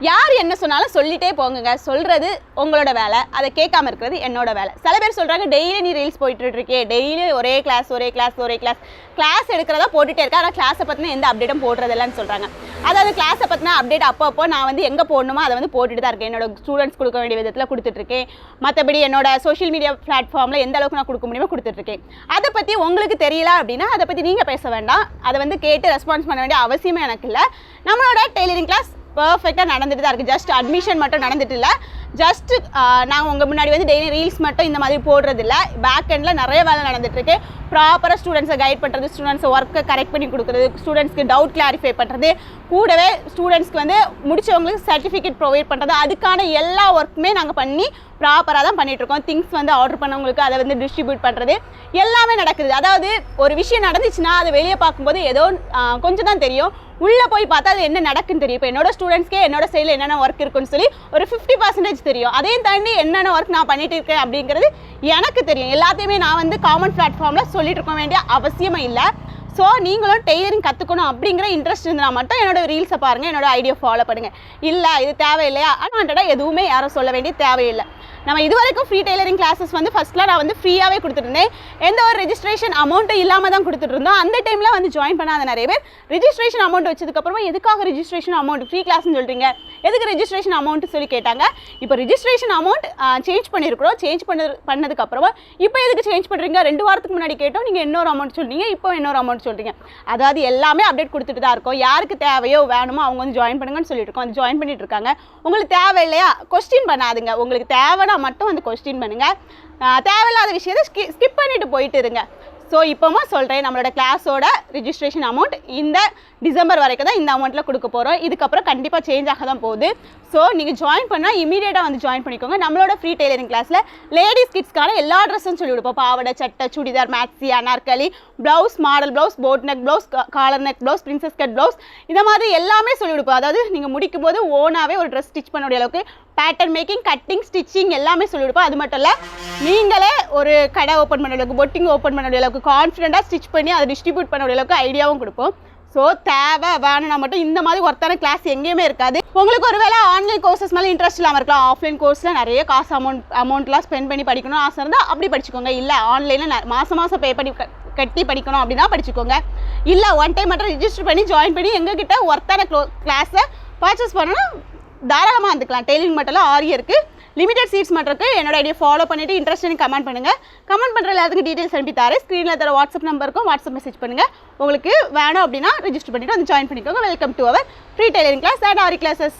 யார் என்ன சொன்னாலும் சொல்லிட்டே போங்க. சொல்கிறது உங்களோட வேலை, அதை கேட்காம இருக்கிறது என்னோட வேலை. சில பேர் சொல்கிறாங்க டெய்லி நீ ரீல்ஸ் போயிட்டுருக்கே, டெய்லி ஒரே கிளாஸ் எடுக்கிறதா போட்டுகிட்டே இருக்கா, ஆனால் கிளாஸை பற்றின எந்த அப்டேட்டும் போடுறதில்லன்னு சொல்கிறாங்க. அதாவது கிளாஸை பற்றின அப்டேட் அப்போ நான் வந்து எங்கே போடணுமோ அதை வந்து போட்டுட்டு தான் இருக்கேன். என்னோட ஸ்டூடெண்ட்ஸ் கொடுக்க வேண்டிய விதத்தில் கொடுத்துட்ருக்கேன். மற்றபடி என்னோட சோஷியல் மீடியா பிளாட்ஃபார்மில் எந்த அளவுக்கு நான் கொடுக்க முடியுமோ கொடுத்துட்ருக்கேன். அதை பற்றி உங்களுக்கு தெரியல அப்படின்னா அதை பற்றி நீங்கள் பேச வேண்டாம். அதை வந்து கேட்டு ரெஸ்பான்ஸ் பண்ண வேண்டிய அவசியமே எனக்கு இல்லை. நம்மளோட டெய்லரிங் கிளாஸ் பர்ஃபெக்டாக நடந்துட்டு தான் இருக்குது. ஜஸ்ட் அட்மிஷன் மட்டும் நடந்துட்டு இல்லை. ஜஸ்ட் நாங்கள் உங்கள் முன்னாடி வந்து டெய்லி ரீல்ஸ் மட்டும் இந்த மாதிரி போடுறதில்ல. பேக் எண்டில் நிறைய வேலை நடந்துகிட்ருக்கு. ப்ராப்பராக ஸ்டூடெண்ட்ஸை கைட் பண்ணுறது, ஸ்டூடெண்ட்ஸை ஒர்க்கை கரெக்ட் பண்ணி கொடுக்குறது, ஸ்டூடெண்ட்ஸ்க்கு டவுட் கிளாரிஃபை பண்ணுறது, கூடவே ஸ்டூடெண்ட்ஸ்க்கு வந்து முடிச்சவங்களுக்கு சர்டிஃபிகேட் ப்ரொவைட் பண்ணுறது, அதுக்கான எல்லா ஒர்க்குமே நாங்கள் பண்ணி ப்ராப்பராக தான் பண்ணிகிட்ருக்கோம். திங்ஸ் வந்து ஆர்டர் பண்ணவங்களுக்கு அதை வந்து டிஸ்ட்ரிபியூட் பண்ணுறது எல்லாமே நடக்குது. அதாவது ஒரு விஷயம் நடந்துச்சுன்னா அதை வெளியே பார்க்கும்போது ஏதோ கொஞ்சம் தான் தெரியும், உள்ளே போய் பார்த்தா அது என்ன நடக்குன்னு தெரியும். இப்போ என்னோட ஸ்டூடெண்ட்ஸ்க்கே என்னோட சைடில் என்னென்ன ஒர்க் இருக்குன்னு சொல்லி ஒரு 50% தெரியும். அதையும் தாண்டி என்னென்ன ஒர்க் நான் பண்ணிட்டு இருக்கேன் அப்படிங்கிறது எனக்கு தெரியும். எல்லாத்தையுமே நான் வந்து காமன் பிளாட்ஃபார்மில் சொல்லிட்டு இருக்க வேண்டிய அவசியமே இல்லை. ஸோ நீங்களும் டெய்லரிங் கற்றுக்கணும் அப்படிங்கிற இன்ட்ரெஸ்ட் இருந்தால் மட்டும் என்னோட ரீல்ஸை பாருங்கள், என்னோட ஐடியா ஃபாலோ பண்ணுங்கள். இல்லை இது தேவையில்லையா அன்வான்டாக எதுவுமே யாரும் சொல்ல வேண்டிய தேவையில்லை. நம்ம இது வரைக்கும் ஃப்ரீ டெய்லரிங் கிளாஸஸ் வந்து ஃபஸ்ட்டில் நான் வந்து ஃப்ரீயாகவே கொடுத்துருந்தேன். எந்த ஒரு ரெஜிஸ்ட்ரேஷன் அமௌண்ட்டும் இல்லாமல் தான் கொடுத்துட்ருந்தோம். அந்த டைமில் வந்து ஜாயின் பண்ணாத நிறைய பேர் ரெஜிஸ்ட்ரேஷன் அமௌண்ட் வச்சதுக்கப்புறமா எதுக்காக ரெஜிஸ்ட்ரேஷன் அமௌண்ட் ஃப்ரீ கிளாஸ்ன்னு சொல்கிறீங்க, எதுக்கு ரெஜிஸ்ட்ரேஷன் அமௌண்ட்டு சொல்லி கேட்டாங்க. இப்போ ரெஜிஸ்ட்ரேஷன் அமௌண்ட் சேஞ்ச் பண்ணியிருக்கிறோம். சேஞ்ச் பண்ணதுக்கப்புறமா இப்போ எதுக்கு சேஞ்ச் பண்ணுறீங்க, 2 வாரத்துக்கு முன்னாடி கேட்டோம் நீங்கள் இன்னொரு அமௌண்ட் சொல்கிறீங்க, இப்போ இன்னொரு அமௌண்ட் சொல்கிறீங்க. அதாவது எல்லாமே அப்டேட் கொடுத்துட்டு தான் இருக்கும். யாருக்கு தேவையோ வேணுமோ அவங்க வந்து ஜாயின் பண்ணுங்கன்னு சொல்லிட்டு இருக்கோம். அது ஜாயின் பண்ணிட்டு இருக்காங்க. உங்களுக்கு தேவை இல்லையா கொஸ்டின் பண்ணாதுங்க. உங்களுக்கு தேவைன்னா மட்டும் வந்து கொஸ்டின் பண்ணுங்கள். தேவையில்லாத விஷயத்தை ஸ்கிப் பண்ணிட்டு போயிட்டு இருங்க. ஸோ இப்போமா சொல்கிறேன், நம்மளோட கிளாஸோட ரிஜிஸ்ட்ரேஷன் அமௌண்ட் இந்த டிசம்பர் வரைக்கும் தான் இந்த அமௌண்ட்டில் கொடுக்க போகிறோம். இதுக்கப்புறம் கண்டிப்பாக சேஞ்ச் ஆக தான் போகுது. ஸோ நீங்கள் ஜாயின் பண்ணால் இமீடியட்டாக வந்து ஜாயின் பண்ணிக்கோங்க. நம்மளோட ஃப்ரீ டெய்லரிங் கிளாஸில் லேடிஸ் கிட்ஸ்க்கான எல்லா ட்ரெஸ்ஸும் சொல்லி கொடுப்போம். பாவடை, சட்டை, churidar, maxi, anarkali, blouse, model blouse, boat neck blouse, collar neck blouse, princess cut blouse, இந்த மாதிரி எல்லாமே சொல்லி கொடுப்போம். அதாவது நீங்கள் முடிக்கும் போது ஓனாகவே ஒரு ட்ரெஸ் ஸ்டிச் பண்ண அளவுக்கு பேட்டர்ன் மேக்கிங், கட்டிங், ஸ்டிச்சிங் எல்லாமே சொல்லி கொடுப்போம். அது மட்டும் இல்லை, நீங்களே ஒரு கடை ஓப்பன் பண்ண அளவுக்கு, பொட்டிங் ஓப்பன் பண்ண அளவுக்கு, கான்ஃபிடென்ட்டாக ஸ்டிச் பண்ணி அதை டிஸ்ட்ரிபியூட் பண்ண அளவுக்கு ஐடியாவும் கொடுப்போம். ஸோ தேவை வேணும்னா மட்டும் இந்த மாதிரி ஒருத்தான கிளாஸ் எங்கேயுமே இருக்காது. உங்களுக்கு ஒரு வேளை ஆன்லைன் கோர்சஸ் மேலே இன்ட்ரெஸ்ட் இல்லாமல் இருக்கலாம். ஆஃப்லைன் கோர்ஸில் நிறைய காசு அமௌண்ட்லாம் ஸ்பெண்ட் பண்ணி படிக்கணும் ஆசை இருந்தால் அப்படி படிச்சுக்கோங்க. இல்லை ஆன்லைனில் மாதம் பே பண்ணி கட்டி படிக்கணும் அப்படின்னா படிச்சுக்கோங்க. இல்லை ஒன் டைம் மட்டும் ரிஜிஸ்டர் பண்ணி ஜாயின் பண்ணி எங்ககிட்ட ஒருத்தான கிளாஸை பர்ச்சேஸ் பண்ணணும் தாராளமாக வந்துக்கலாம். டெய்லரிங் மட்டும் ஆரி இருக்குது, லிமிடெட் சீட்ஸ் மட்டும் இருக்குது. என்னோட ஐடியா ஃபாலோ பண்ணிவிட்டு இன்ட்ரெஸ்ட் கமெண்ட் பண்ணுங்கள். கமெண்ட் பண்ணுற எல்லாத்துக்கும் டீட்டெயில்ஸ் அனுப்பி தரேன். ஸ்க்ரீனில் தர வாட்ஸ்அப் நம்பருக்கும் வாட்ஸ்அப் மெசேஜ் பண்ணுங்கள். உங்களுக்கு வேணும் அப்படின்னா ரிஜிஸ்டர் பண்ணிவிட்டு வந்து ஜாயின் பண்ணிக்கோங்க. Welcome to our free tailoring class and aari classes.